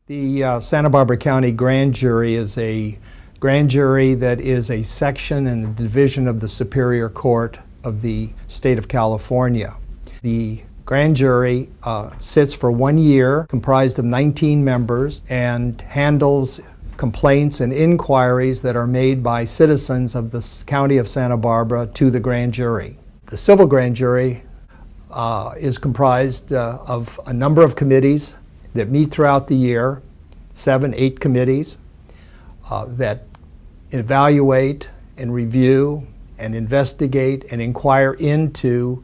The Santa Barbara County Grand Jury is a grand jury that is a section and a division of the Superior Court of the state of California. The grand jury sits for 1 year, comprised of 19 members, and handles complaints and inquiries that are made by citizens of the county of Santa Barbara to the grand jury. The civil grand jury is comprised of a number of committees that meet throughout the year, 8 committees that evaluate and review and investigate and inquire into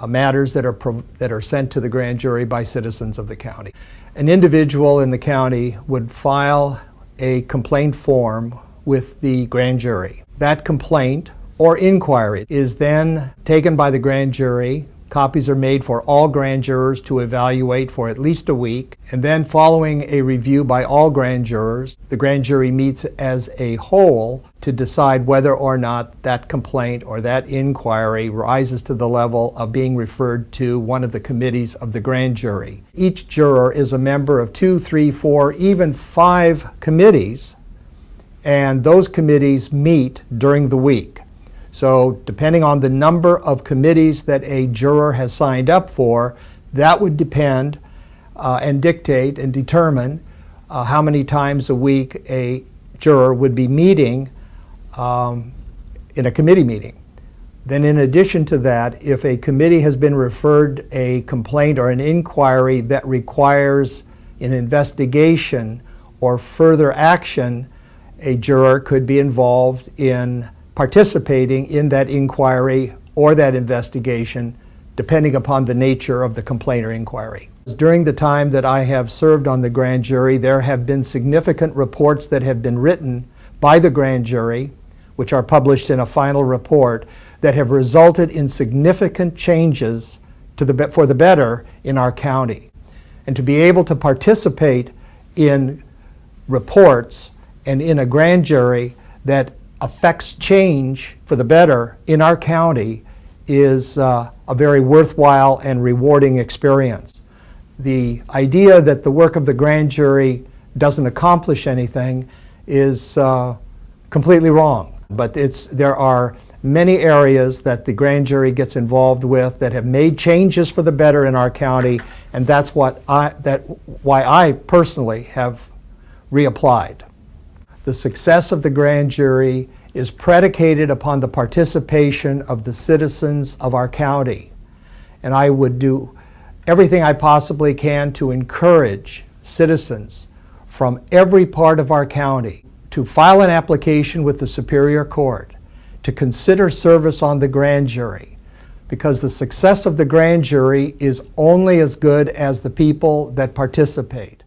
matters that are sent to the grand jury by citizens of the county. An individual in the county would file a complaint form with the grand jury. That complaint or inquiry is then taken by the grand jury. Copies are made for all grand jurors to evaluate for at least a week, and then following a review by all grand jurors, the grand jury meets as a whole to decide whether or not that complaint or that inquiry rises to the level of being referred to one of the committees of the grand jury. Each juror is a member of 2, 3, 4, even 5 committees, and those committees meet during the week. So depending on the number of committees that a juror has signed up for, that would depend and dictate and determine how many times a week a juror would be meeting in a committee meeting. Then in addition to that, if a committee has been referred a complaint or an inquiry that requires an investigation or further action, a juror could be involved in participating in that inquiry or that investigation, depending upon the nature of the complaint or inquiry. During the time that I have served on the grand jury, there have been significant reports that have been written by the grand jury, which are published in a final report, that have resulted in significant changes for the better in our county. And to be able to participate in reports and in a grand jury that affects change for the better in our county is a very worthwhile and rewarding experience. The idea that the work of the grand jury doesn't accomplish anything is completely wrong. But there are many areas that the grand jury gets involved with that have made changes for the better in our county, and that's why I personally have reapplied. The success of the grand jury is predicated upon the participation of the citizens of our county. And I would do everything I possibly can to encourage citizens from every part of our county to file an application with the Superior Court to consider service on the grand jury, because the success of the grand jury is only as good as the people that participate.